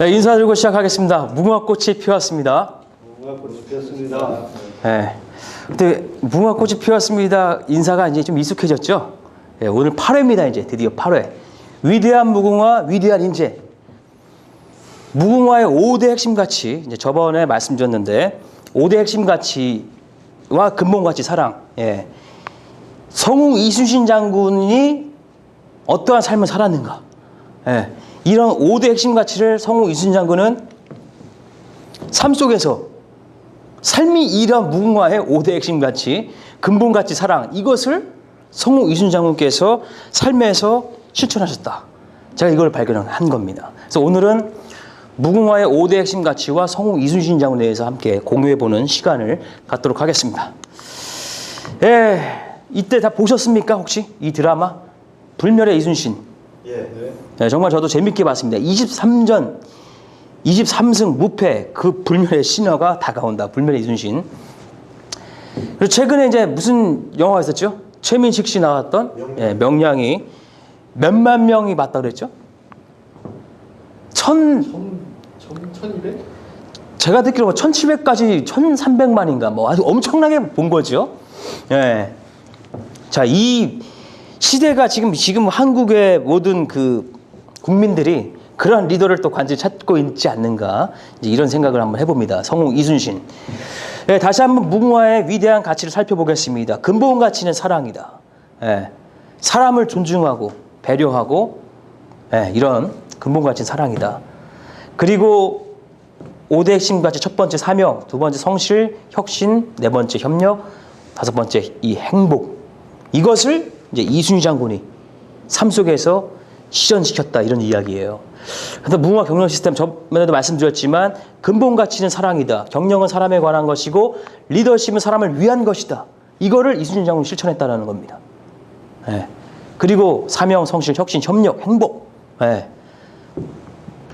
네, 인사드리고 시작하겠습니다. 무궁화꽃이 피었습니다. 무궁화꽃이 피었습니다. 네. 근데 무궁화꽃이 피었습니다. 인사가 이제 좀 익숙해졌죠? 네, 오늘 8회입니다. 이제 드디어 8회. 위대한 무궁화, 위대한 인재. 무궁화의 5대 핵심 가치. 이제 저번에 말씀드렸는데 5대 핵심 가치와 근본가치 사랑. 예. 성웅 이순신 장군이 어떠한 삶을 살았는가. 예. 이런 5대 핵심 가치를 성웅 이순신 장군은 삶 속에서 삶이 이런 무궁화의 5대 핵심 가치, 근본 가치, 사랑 이것을 성웅 이순신 장군께서 삶에서 실천하셨다. 제가 이걸 발견한 겁니다. 그래서 오늘은 무궁화의 5대 핵심 가치와 성웅 이순신 장군에 대해서 함께 공유해보는 시간을 갖도록 하겠습니다. 예, 이때 다 보셨습니까? 혹시 이 드라마 불멸의 이순신? 예. 네, 정말 저도 재밌게 봤습니다. 23승 무패 그 불멸의 신화가 다가온다. 불멸의 이순신. 그리고 최근에 이제 무슨 영화가 있었죠? 최민식 씨 나왔던 명량이 몇만 명이 봤다 그랬죠? 1200? 제가 듣기로 1700까지 1300만인가 뭐 아주 엄청나게 본 거죠. 예. 자, 이 시대가 지금 한국의 모든 그 국민들이 그러한 리더를 또 관심을 찾고 있지 않는가 이제 이런 생각을 한번 해봅니다. 성웅 이순신. 네, 다시 한번 무궁화의 위대한 가치를 살펴보겠습니다. 근본 가치는 사랑이다. 네, 사람을 존중하고 배려하고 이런 근본 가치는 사랑이다. 그리고 5대 핵심 가치 첫 번째 사명, 두 번째 성실, 혁신, 네 번째 협력, 다섯 번째 이 행복. 이것을 이제 이순신 장군이 삶 속에서 실현시켰다 이런 이야기예요. 그래서 무궁화 경영 시스템 저번에도 말씀드렸지만 근본 가치는 사랑이다. 경영은 사람에 관한 것이고 리더십은 사람을 위한 것이다. 이거를 이순신 장군이 실천했다는 겁니다. 예. 그리고 사명, 성실, 혁신, 협력, 행복. 예.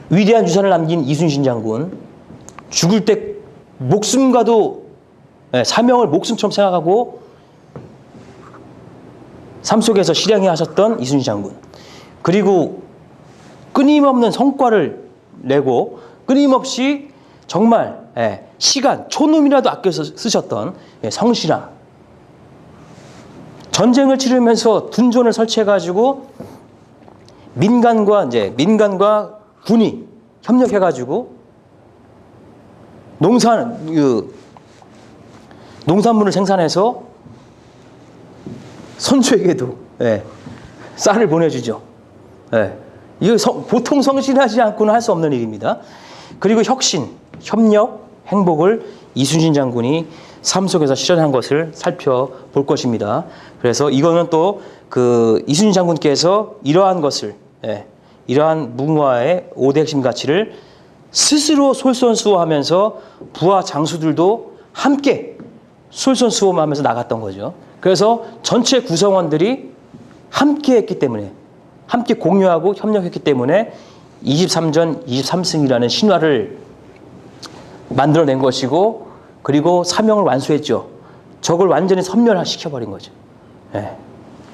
위대한 유산을 남긴 이순신 장군. 죽을 때 목숨과도 사명을 목숨처럼 생각하고 삶 속에서 실행해 하셨던 이순신 장군. 그리고 끊임없는 성과를 내고 끊임없이 정말 시간, 촌놈이라도 아껴서 쓰셨던 성실함. 전쟁을 치르면서 둔존을 설치해가지고 민간과 군이 협력해가지고 농산물을 생산해서 선조에게도 쌀을 보내주죠. 이거 보통 성실하지 않고는 할 수 없는 일입니다. 그리고 혁신, 협력, 행복을 이순신 장군이 삶 속에서 실현한 것을 살펴볼 것입니다. 그래서 이거는 또 그 이순신 장군께서 이러한 것을, 이러한 무궁화의 5대 핵심 가치를 스스로 솔선수범하면서 부하 장수들도 함께 솔선수범하면서 나갔던 거죠. 그래서 전체 구성원들이 함께 했기 때문에 함께 공유하고 협력했기 때문에 23전 23승이라는 신화를 만들어낸 것이고 그리고 사명을 완수했죠. 적을 완전히 섬멸시켜버린 거죠.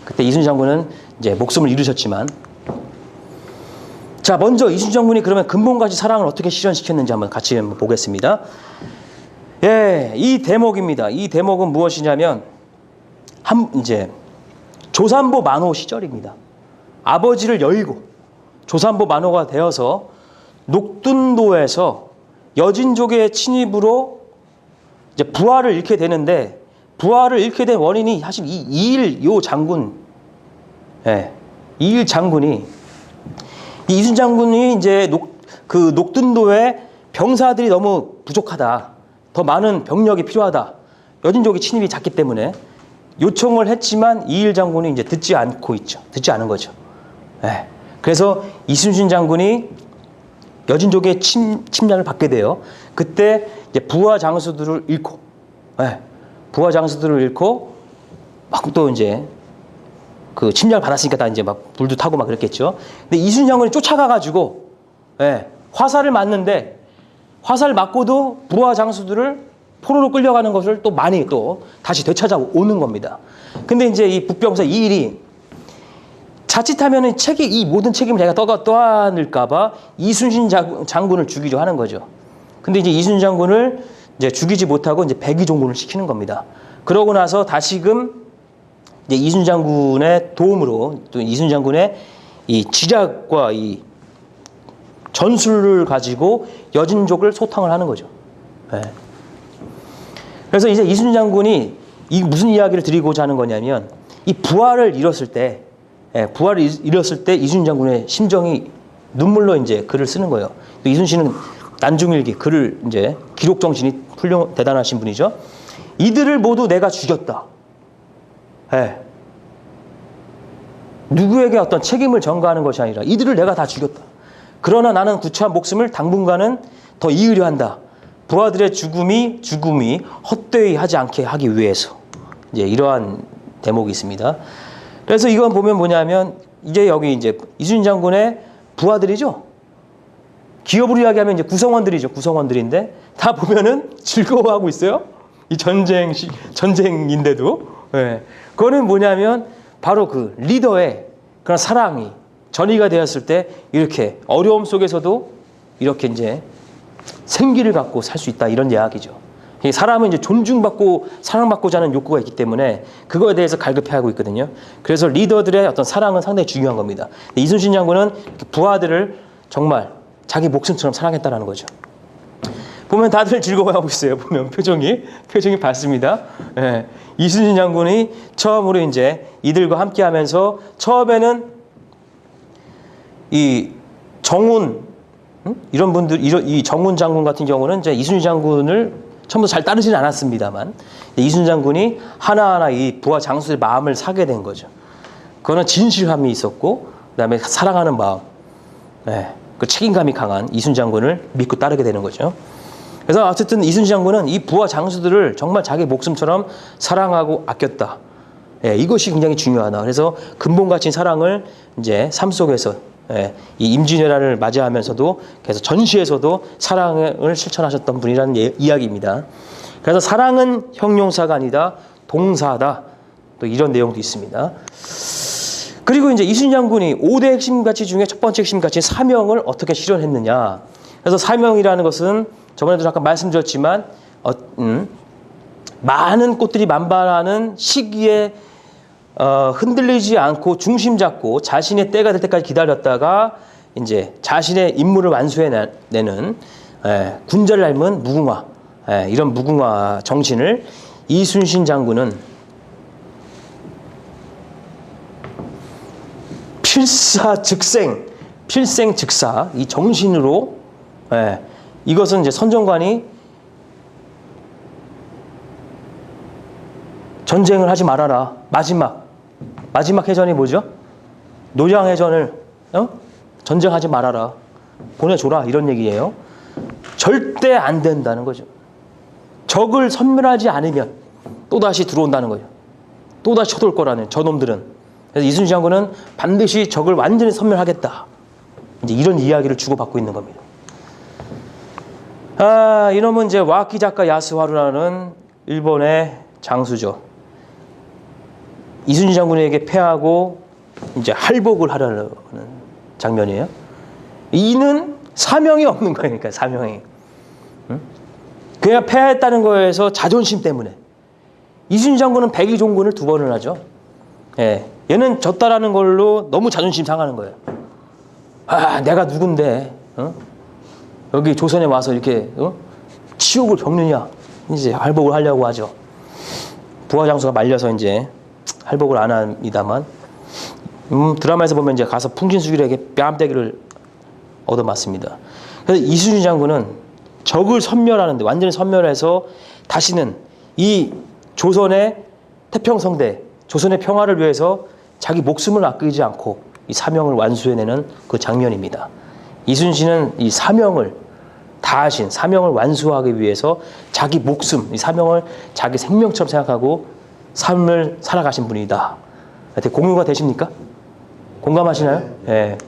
그때 이순신 장군은 이제 목숨을 잃으셨지만 자, 먼저 이순신 장군이 그러면 근본가치 사랑을 어떻게 실현시켰는지 같이 한번 보겠습니다. 이 대목입니다. 이 대목은 무엇이냐면 이제 조산보 만호 시절입니다. 아버지를 여의고 조산보 만호가 되어서 녹둔도에서 여진족의 침입으로 이제 부하를 잃게 되는데 부하를 잃게 된 원인이 사실 이일 장군, 이일 장군이 이순신 장군이 이제 녹둔도에 병사들이 너무 부족하다, 더 많은 병력이 필요하다, 여진족의 침입이 잦기 때문에 요청을 했지만 이일 장군이 이제 듣지 않는 거죠. 그래서 이순신 장군이 여진족의 침략을 받게 돼요. 그때 이제 부하 장수들을 잃고 막 또 이제 그 침략을 받았으니까 다 이제 막 불도 타고 막 그랬겠죠. 근데 이순신 장군이 쫓아가가지고 화살을 맞는데 화살 맞고도 부하 장수들을 포로로 끌려가는 것을 또 많이 또 다시 되찾아오는 겁니다. 근데 이제 이 북병사 이일이 자칫하면은 이 모든 책임을 자기가 떠안을까봐 이순신 장군을 죽이려 하는 거죠. 근데 이제 이순신 장군을 이제 죽이지 못하고 이제 백의종군을 시키는 겁니다. 그러고 나서 다시금 이제 이순신 장군의 도움으로 또 이순신 장군의 이 지략과 이 전술을 가지고 여진족을 소탕을 하는 거죠. 네. 그래서 이제 이순신 장군이 이 무슨 이야기를 드리고자 하는 거냐면 이 부하를 잃었을 때, 이순신 장군의 심정이 눈물로 이제 글을 쓰는 거예요. 또 이순신은 난중일기 글을 이제 기록 정신이 대단하신 분이죠. 이들을 모두 내가 죽였다. 예. 누구에게 어떤 책임을 전가하는 것이 아니라 이들을 내가 다 죽였다. 그러나 나는 구차한 목숨을 당분간은 더 이으려 한다. 부하들의 죽음이 헛되이 하지 않게 하기 위해서. 이제 이러한 대목이 있습니다. 그래서 이건 보면 뭐냐면 이제 여기 이제 이순신 장군의 부하들이죠. 기업으로 이야기하면 이제 구성원들인데 다 보면은 즐거워하고 있어요. 이 전쟁인데도. 예. 그거는 뭐냐면 바로 그 리더의 그런 사랑이 전이가 되었을 때 이렇게 어려움 속에서도 이렇게 이제 생기를 갖고 살 수 있다 이런 이야기죠. 사람은 이제 존중받고 사랑받고자 하는 욕구가 있기 때문에 그거에 대해서 갈급해하고 있거든요. 그래서 리더들의 어떤 사랑은 상당히 중요한 겁니다. 이순신 장군은 부하들을 정말 자기 목숨처럼 사랑했다라는 거죠. 보면 다들 즐거워하고 있어요. 보면 표정이 밝습니다. 예. 이순신 장군이 처음으로 이제 이들과 함께하면서 처음에는 이 정운 이런 분들 이 정운 장군 같은 경우는 이제 이순신 장군을 처음부터 잘 따르지는 않았습니다만 이순신 장군이 하나하나 이 부하 장수의 마음을 사게 된 거죠. 그거는 진실함이 있었고 그다음에 사랑하는 마음, 그 책임감이 강한 이순신 장군을 믿고 따르게 되는 거죠. 그래서 어쨌든 이순신 장군은 이 부하 장수들을 정말 자기 목숨처럼 사랑하고 아꼈다. 이것이 굉장히 중요하다. 그래서 근본가치인 사랑을 이제 삶 속에서 이 임진왜란을 맞이하면서도 계속 전시에서도 사랑을 실천하셨던 분이라는 이야기입니다. 그래서 사랑은 형용사가 아니다 동사다. 또 이런 내용도 있습니다. 그리고 이제 이순신 장군이 5대 핵심 가치 중에 첫 번째 핵심 가치인 사명을 어떻게 실현했느냐. 그래서 사명이라는 것은 저번에도 잠깐 말씀드렸지만 많은 꽃들이 만발하는 시기에 흔들리지 않고 중심 잡고 자신의 때가 될 때까지 기다렸다가 이제 자신의 임무를 완수해내는 군자를 닮은 무궁화, 이런 무궁화 정신을 이순신 장군은 필생즉사 이 정신으로 이것은 이제 선정관이 전쟁을 하지 말아라. 마지막 해전이 뭐죠? 노량해전을 전쟁하지 말아라. 보내줘라. 이런 얘기예요. 절대 안 된다는 거죠. 적을 섬멸하지 않으면 또다시 들어온다는 거죠. 또다시 쳐돌 거라는 저놈들은. 그래서 이순신 장군은 반드시 적을 완전히 섬멸하겠다. 이제 이런 이야기를 주고받고 있는 겁니다. 이놈은 이제 와키 작가 야스하루라는 일본의 장수죠. 이순신 장군에게 패하고 이제 할복을 하려는 장면이에요. 이는 사명이 없는 거예요. 그러니까 사명이. 그냥 패했다는 거에서 자존심 때문에. 이순신 장군은 백의종군을 2번을 하죠. 얘는 졌다라는 걸로 너무 자존심 상하는 거예요. 내가 누군데 여기 조선에 와서 이렇게 치욕을 겪느냐. 이제 할복을 하려고 하죠. 부하 장수가 말려서 이제 할복을 안 합니다만 드라마에서 보면 이제 가서 풍신수길에게 뺨때기를 얻어맞습니다. 그래서 이순신 장군은 적을 섬멸하는데 완전히 섬멸해서 다시는 이 조선의 태평성대, 조선의 평화를 위해서 자기 목숨을 아끼지 않고 이 사명을 완수해내는 그 장면입니다. 이순신은 이 사명을 다하신 사명을 완수하기 위해서 자기 목숨, 이 사명을 자기 생명처럼 생각하고 삶을 살아가신 분이다. 공유가 되십니까? 공감하시나요? 네.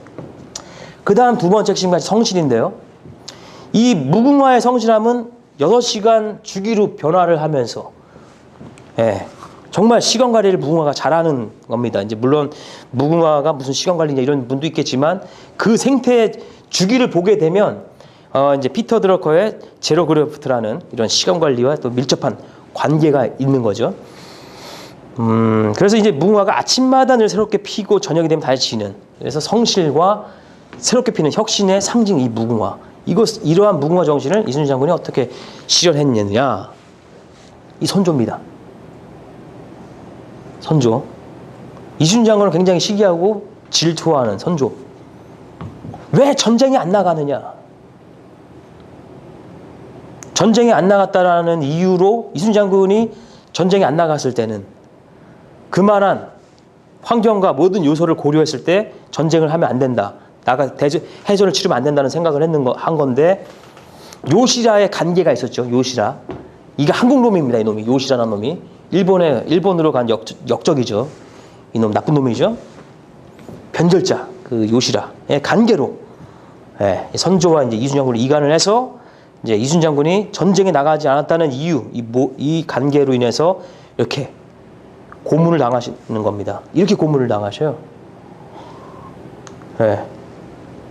그 다음 2번째 핵심까지 성실인데요. 이 무궁화의 성실함은 6시간 주기로 변화를 하면서 정말 시간 관리를 무궁화가 잘하는 겁니다. 이제 물론 무궁화가 무슨 시간 관리냐 이런 분도 있겠지만 그 생태의 주기를 보게 되면 이제 피터 드러커의 제로 그래프트라는 이런 시간 관리와 또 밀접한 관계가 있는 거죠. 그래서 이제 무궁화가 아침마다 늘 새롭게 피고 저녁이 되면 다시 지는, 그래서 성실과 새롭게 피는 혁신의 상징 이 무궁화. 이러한 무궁화 정신을 이순신 장군이 어떻게 실현했느냐? 이 선조입니다. 선조. 이순신 장군은 굉장히 시기하고 질투하는 선조. 왜 전쟁에 안 나가느냐? 전쟁에 안 나갔다라는 이유로 이순신 장군이 전쟁에 안 나갔을 때는 그만한 환경과 모든 요소를 고려했을 때 전쟁을 하면 안 된다. 해전을 치르면 안 된다는 생각을 한 건데, 요시라의 관계가 있었죠. 요시라. 이게 한국 놈입니다. 이 놈이. 요시라는 놈이. 일본으로 간 역적이죠. 이놈 나쁜 놈이죠. 변절자. 그 요시라의 관계로. 예, 선조와 이제 이순신 장군을 이간을 해서 이제 이순신 장군이 전쟁에 나가지 않았다는 이유, 이 관계로 인해서 이렇게 고문을 당하시는 겁니다. 이렇게 고문을 당하셔요. 예.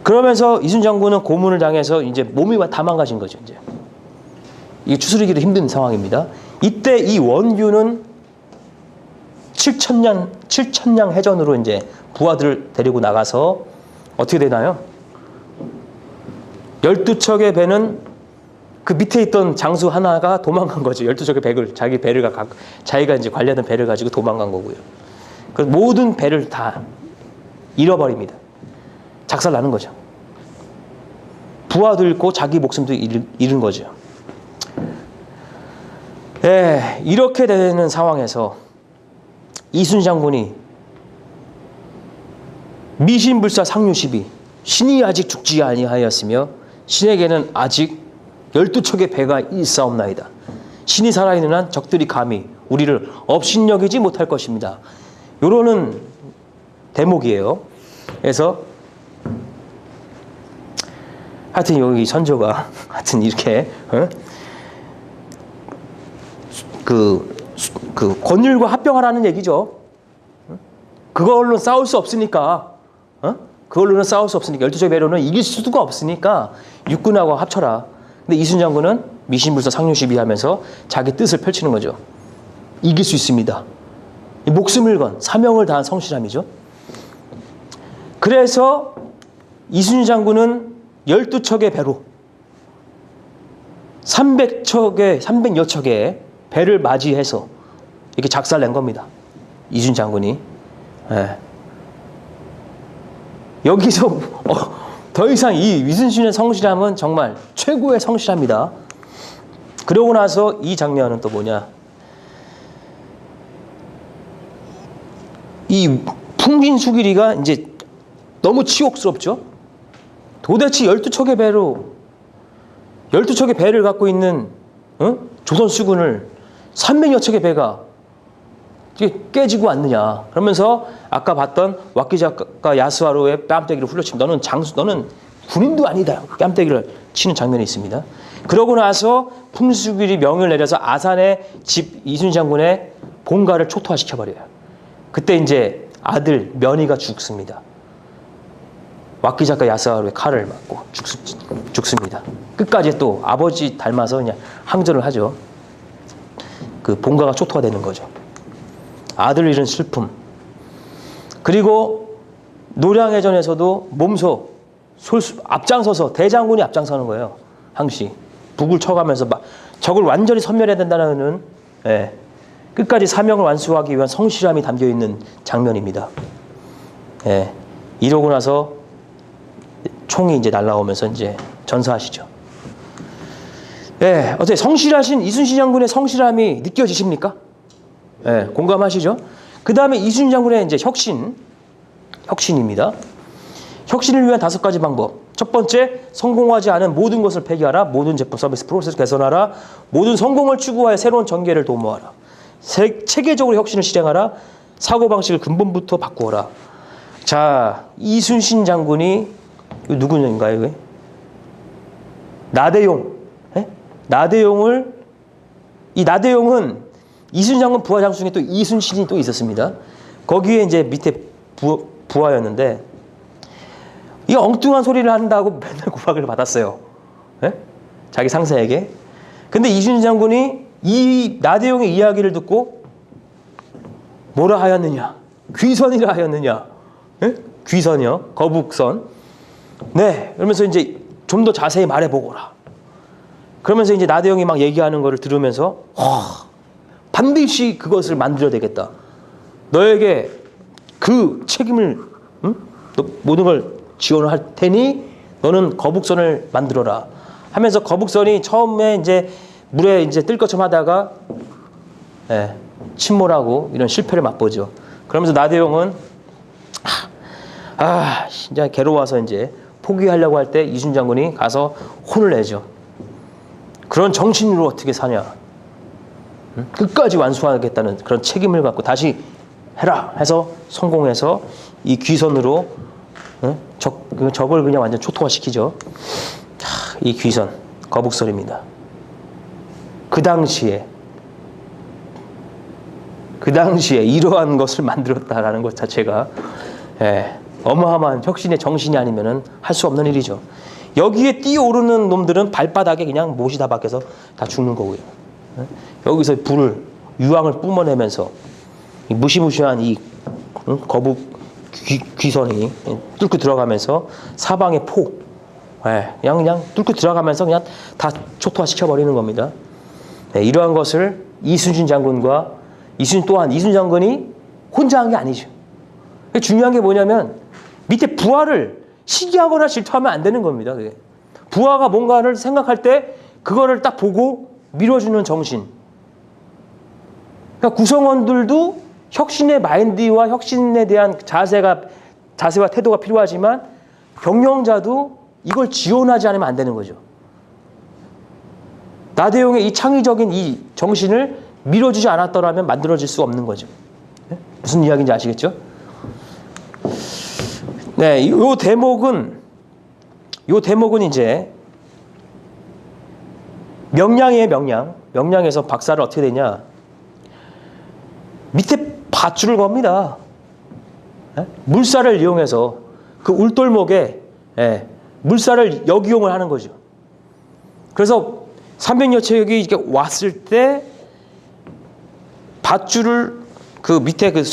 그러면서 이순신 장군은 고문을 당해서 이제 몸이 다 망가진 거죠. 이제 이게 추스리기도 힘든 상황입니다. 이때 이 원규는 7천량 해전으로 이제 부하들을 데리고 나가서 어떻게 되나요? 12척의 배는 그 밑에 있던 장수 하나가 도망간 거죠. 12척의 배를, 자기가 이제 관리하던 배를 가지고 도망간 거고요. 그 모든 배를 다 잃어버립니다. 작살나는 거죠. 부하도 잃고 자기 목숨도 잃은 거죠. 예, 이렇게 되는 상황에서 이순신 장군이 미신불사 상류시비, 신이 아직 죽지 아니하였으며 신에게는 아직 12척의 배가 있사옵나이다. 신이 살아있는 한 적들이 감히 우리를 업신여기지 못할 것입니다. 요러는 대목이에요. 그래서 하여튼 여기 선조가 하여튼 이렇게 그 권율과 합병하라는 얘기죠. 그걸로 싸울 수 없으니까, 그걸로는 싸울 수 없으니까, 12척의 배로는 이길 수가 없으니까 육군하고 합쳐라. 근데 이순신 장군은 미신불사 상류시비하면서 자기 뜻을 펼치는 거죠. 이길 수 있습니다. 목숨을 건 사명을 다한 성실함이죠. 그래서 이순신 장군은 12척의 배로 300여 척의 배를 맞이해서 이렇게 작살낸 겁니다. 이순신 장군이. 예. 여기서 더 이상 이 이순신의 성실함은 정말 최고의 성실함이다. 그러고 나서 이 장면은 또 뭐냐? 이 풍진수길이가 이제 너무 치욕스럽죠. 도대체 12척의 배를 갖고 있는 조선 수군을 300여 척의 배가 깨지고 왔느냐. 그러면서 아까 봤던 왁기작가 야스와로의 뺨때기를 훌려치면 너는 군인도 아니다. 뺨때기를 치는 장면이 있습니다. 그러고 나서 풍수길이 명을 내려서 아산의 집 이순신 장군의 본가를 초토화시켜버려요. 그때 이제 아들 면이가 죽습니다. 왁기작가 야스와로의 칼을 맞고 죽습니다. 끝까지 또 아버지 닮아서 그냥 항전을 하죠. 그 본가가 초토화 되는 거죠. 아들 잃은 슬픔. 그리고 노량해전에서도 몸소 앞장서서 대장군이 앞장서는 거예요. 항시 북을 쳐가면서 적을 완전히 섬멸해야 된다는 끝까지 사명을 완수하기 위한 성실함이 담겨있는 장면입니다. 이러고 나서 총이 이제 날아오면서 이제 전사하시죠. 어떻게 성실하신 이순신 장군의 성실함이 느껴지십니까? 공감하시죠? 그 다음에 이순신 장군의 이제 혁신입니다. 혁신을 위한 5가지 방법. 첫 번째, 성공하지 않은 모든 것을 폐기하라. 모든 제품, 서비스, 프로세스 개선하라. 모든 성공을 추구하여 새로운 전개를 도모하라. 체계적으로 혁신을 실행하라. 사고방식을 근본부터 바꾸어라. 자, 이순신 장군이 누구인가요? 이게? 나대용. 나대용은 이순신 장군 부하 장수 중에 또 이순신이 또 있었습니다. 거기에 이제 밑에 부하였는데 이 엉뚱한 소리를 한다고 맨날 구박을 받았어요. 예? 자기 상사에게. 근데 이순신 장군이 이 나대용의 이야기를 듣고 뭐라 하였느냐? 귀선이라 하였느냐? 예? 귀선이요? 거북선. 네. 그러면서 이제 좀 더 자세히 말해보거라. 그러면서 이제 나대용이 막 얘기하는 거를 들으면서 반드시 그것을 만들어야 되겠다. 너에게 그 책임을 너 모든 걸 지원을 할 테니 너는 거북선을 만들어라. 하면서 거북선이 처음에 이제 물에 이제 뜰 것처럼 하다가 침몰하고 이런 실패를 맛보죠. 그러면서 나대용은 진짜 괴로워서 이제 포기하려고 할 때 이순신 장군이 가서 혼을 내죠. 그런 정신으로 어떻게 사냐? 끝까지 완수하겠다는 그런 책임을 갖고 다시 해라 해서 성공해서 이 귀선으로 적을 그냥 완전 초토화시키죠. 이 귀선, 거북선입니다. 그 당시에 이러한 것을 만들었다라는 것 자체가 어마어마한 혁신의 정신이 아니면은 할 수 없는 일이죠. 여기에 뛰어오르는 놈들은 발바닥에 그냥 못이 다 박혀서 다 죽는 거고요. 여기서 유황을 뿜어내면서 이 무시무시한 이 거북 귀선이 뚫고 들어가면서 사방의 폭, 그냥 뚫고 들어가면서 그냥 다 초토화시켜 버리는 겁니다. 이러한 것을 이순신 장군과 이순신 장군이 혼자 한 게 아니죠. 중요한 게 뭐냐면 밑에 부하를 시기하거나 질투하면 안 되는 겁니다. 그게. 부하가 뭔가를 생각할 때 그거를 딱 보고 밀어주는 정신. 그러니까 구성원들도 혁신의 마인드와 혁신에 대한 자세와 태도가 필요하지만 경영자도 이걸 지원하지 않으면 안 되는 거죠. 나대용의 이 창의적인 이 정신을 밀어주지 않았더라면 만들어질 수 없는 거죠. 무슨 이야기인지 아시겠죠? 네, 요 대목은 이제 명량이에요, 명량. 명량에서 박살을 어떻게 되냐? 밑에 밧줄을 겁니다. 물살을 이용해서 그 울돌목에 물살을 역이용을 하는 거죠. 그래서 300여척이 이렇게 왔을 때 밧줄을 그 밑에 그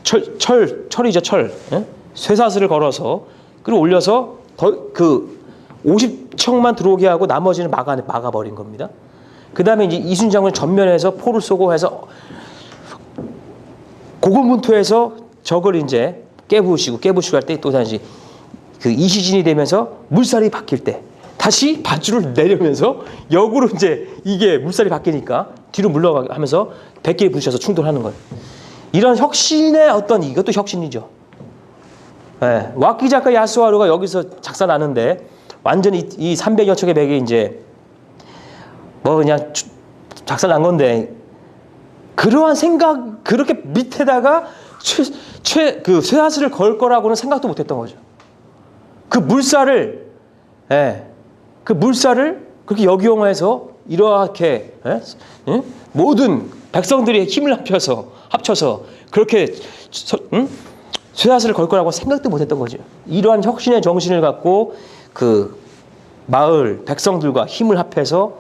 철이죠, 철. 쇠사슬을 걸어서 그리고 올려서 그 50척만 들어오게 하고 나머지는 막아버린 겁니다. 그 다음에 이제 이순신 장군이 전면에서 포를 쏘고 해서 고군분투해서 적을 이제 깨부시고 할 때 또 다시 그 이시진이 되면서 물살이 바뀔 때 다시 밧줄을 내려면서 역으로 이제 이게 물살이 바뀌니까 뒤로 물러가게 하면서 100개에 부딪혀서 충돌하는 거예요. 이런 혁신의 이것도 혁신이죠. 와키자카 야스와루가 여기서 작살나는데 완전히 이 300여 척의 백이 이제 그냥 작살난 건데 그러한 생각 그렇게 밑에다가 그 쇠사슬을 걸 거라고는 생각도 못했던 거죠. 그 물살을 그렇게 역이용해서 이렇게 모든 백성들의 힘을 합쳐서 그렇게 쇠사슬을 걸 거라고 생각도 못했던 거죠. 이러한 혁신의 정신을 갖고 그 마을 백성들과 힘을 합해서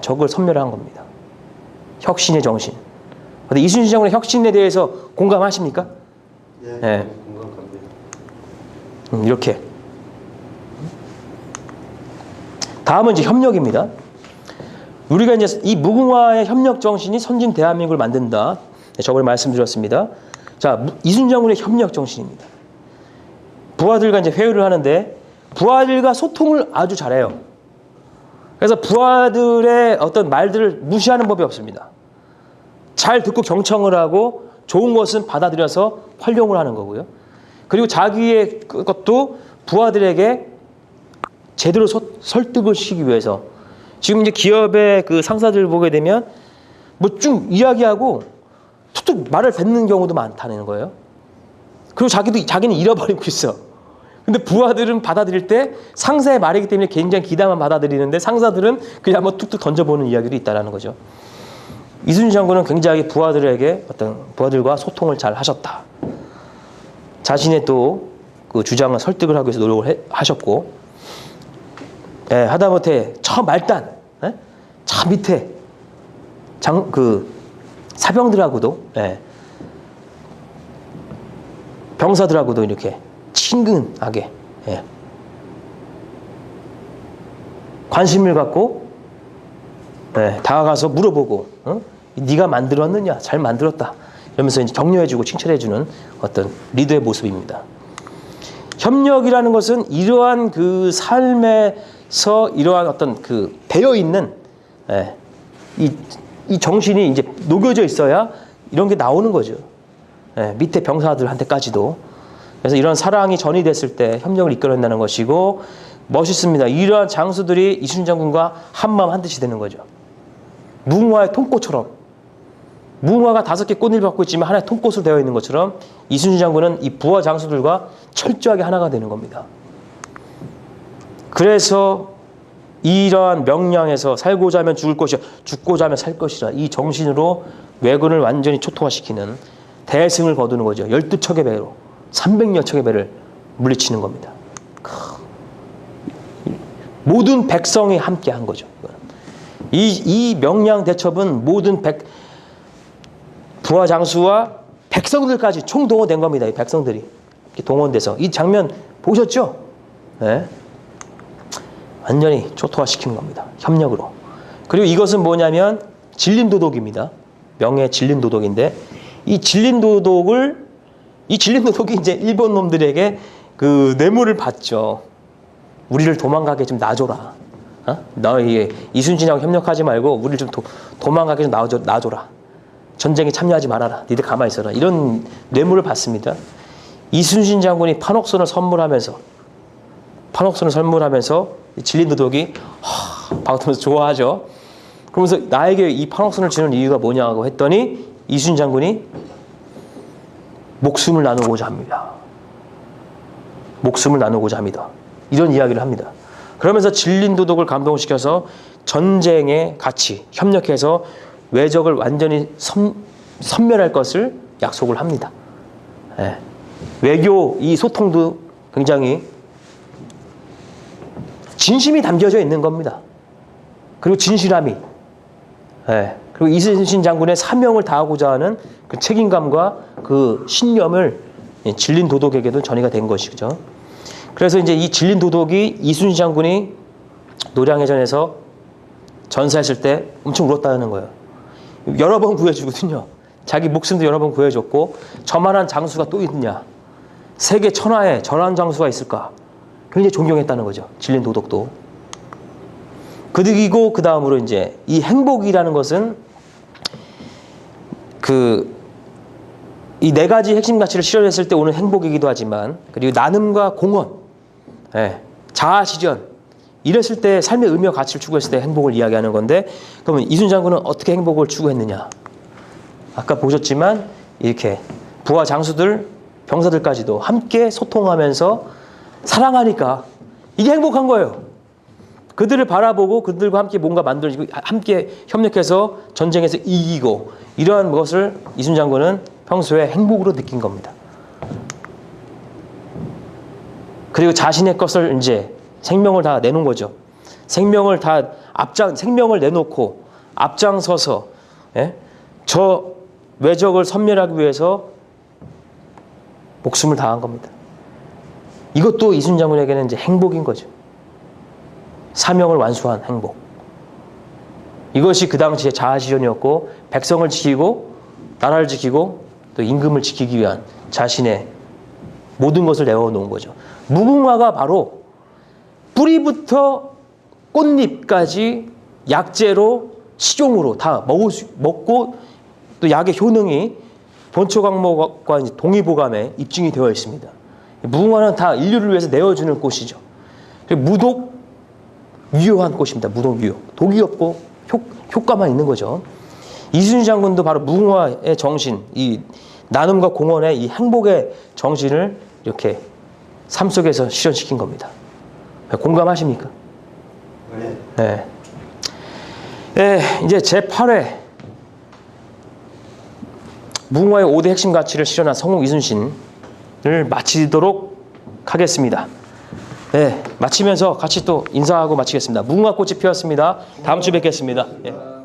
적을 섬멸한 겁니다. 혁신의 정신. 근데 이순신 장군의 혁신에 대해서 공감하십니까? 네. 공감합니다. 이렇게. 다음은 이제 협력입니다. 우리가 이제 이 무궁화의 협력 정신이 선진 대한민국을 만든다. 저번에 말씀드렸습니다. 자, 이순신 장군의 협력 정신입니다. 부하들과 이제 회의를 하는데 부하들과 소통을 아주 잘해요. 그래서 부하들의 어떤 말들을 무시하는 법이 없습니다. 잘 듣고 경청을 하고 좋은 것은 받아들여서 활용을 하는 거고요. 그리고 자기의 것도 부하들에게 제대로 설득을 시키기 위해서 지금 이제 기업의 그 상사들 보게 되면 뭐 쭉 이야기하고 툭툭 말을 뱉는 경우도 많다는 거예요. 그리고 자기는 잃어버리고 있어. 근데 부하들은 받아들일 때 상사의 말이기 때문에 굉장히 기다만 받아들이는데 상사들은 그냥 한번 툭툭 던져보는 이야기도 있다라는 거죠. 이순신 장군은 굉장히 부하들에게 어떤 부하들과 소통을 잘 하셨다. 자신의 또 그 주장을 설득을 하기 위해서 노력을 하셨고, 예, 하다못해 저 말단, 예? 저 밑에 그 사병들하고도, 예, 병사들하고도 이렇게 친근하게, 예, 관심을 갖고, 예, 다가가서 물어보고, 네가 만들었느냐? 잘 만들었다. 이러면서 이제 격려해주고 칭찬해주는 어떤 리더의 모습입니다. 협력이라는 것은 이러한 그 삶에서 이러한 어떤 그 배어 있는, 예, 이 정신이 이제 녹여져 있어야 이런 게 나오는 거죠. 예, 밑에 병사들한테까지도. 그래서 이런 사랑이 전이 됐을 때 협력을 이끌어낸다는 것이고, 멋있습니다. 이러한 장수들이 이순신 장군과 한마음 한뜻이 되는 거죠. 무궁화의 통꽃처럼, 무궁화가 5개 꽃잎을 갖고 있지만 하나의 통꽃으로 되어 있는 것처럼 이순신 장군은 이 부하 장수들과 철저하게 하나가 되는 겁니다. 그래서 이러한 명량에서 살고자 하면 죽을 것이야, 죽고자 하면 살 것이라, 이 정신으로 왜군을 완전히 초토화시키는 대승을 거두는 거죠. 12척의 배로 300여 척의 배를 물리치는 겁니다. 모든 백성이 함께 한 거죠. 이 명량 대첩은 모든 부하 장수와 백성들까지 총동원된 겁니다. 이 백성들이 동원돼서 이 장면 보셨죠? 네. 완전히 초토화시키는 겁니다. 협력으로. 그리고 이것은 뭐냐면 진린도독입니다. 명예 진린도독인데, 이 진린도독이 이제 일본 놈들에게 그 뇌물을 받죠. 우리를 도망가게 좀 놔줘라. 너 이순신하고 협력하지 말고 우리를 좀 도망가게 좀 놔줘라. 전쟁에 참여하지 말아라. 니들 가만히 있어라. 이런 뇌물을 받습니다. 이순신 장군이 판옥선을 선물하면서 진린도독이 박으면서 좋아하죠. 그러면서 나에게 이 판옥선을 주는 이유가 뭐냐고 했더니 이순신 장군이 목숨을 나누고자 합니다. 목숨을 나누고자 합니다. 이런 이야기를 합니다. 그러면서 진린도독을 감동시켜서 전쟁에 같이 협력해서 왜적을 완전히 섬멸할 것을 약속을 합니다. 예. 외교 이 소통도 굉장히 진심이 담겨져 있는 겁니다. 그리고 진실함이, 예. 그리고 이순신 장군의 사명을 다하고자 하는 그 책임감과 그 신념을 진린도독에게도 전이가 된 것이죠. 그래서 이제 이 진린도독이 이순신 장군이 노량해전에서 전사했을 때 엄청 울었다는 거예요. 여러 번 구해주거든요. 자기 목숨도 여러 번 구해줬고, 저만한 장수가 또 있느냐, 세계 천하에 저런 장수가 있을까, 굉장히 존경했다는 거죠. 진린도독도. 그리고 그 다음으로 이제 이 행복이라는 것은 이 4가지 핵심 가치를 실현했을 때 오는 행복이기도 하지만, 그리고 나눔과 공헌, 예, 자아실현, 이랬을 때 삶의 의미와 가치를 추구했을 때 행복을 이야기하는 건데, 그러면 이순신 장군은 어떻게 행복을 추구했느냐? 아까 보셨지만 이렇게 부하 장수들, 병사들까지도 함께 소통하면서 사랑하니까 이게 행복한 거예요. 그들을 바라보고 그들과 함께 뭔가 만들어지고 함께 협력해서 전쟁에서 이기고, 이러한 것을 이순신 장군은 평소에 행복으로 느낀 겁니다. 그리고 자신의 것을 이제 생명을 다 내놓은 거죠. 생명을 내놓고 앞장서서, 예? 저 왜적을 섬멸하기 위해서 목숨을 다한 겁니다. 이것도 이순신 장군에게는 이제 행복인 거죠. 사명을 완수한 행복. 이것이 그 당시의 자아실현이었고, 백성을 지키고 나라를 지키고 또 임금을 지키기 위한 자신의 모든 것을 내어놓은 거죠. 무궁화가 바로 뿌리부터 꽃잎까지 약재로 식용으로 다 먹고, 또 약의 효능이 본초강목과 동의보감에 입증이 되어 있습니다. 무궁화는 다 인류를 위해서 내어주는 꽃이죠. 무독 유효한 꽃입니다. 무독 유효. 독이 없고 효과만 있는 거죠. 이순신 장군도 바로 무궁화의 정신, 이 나눔과 공헌의 이 행복의 정신을 이렇게 삶 속에서 실현시킨 겁니다. 공감하십니까? 네. 네. 네, 이제 제8회 무궁화의 5대 핵심 가치를 실현한 성우 이순신을 마치도록 하겠습니다. 네, 마치면서 같이 또 인사하고 마치겠습니다. 무궁화 꽃이 피었습니다. 다음 주 뵙겠습니다. 예.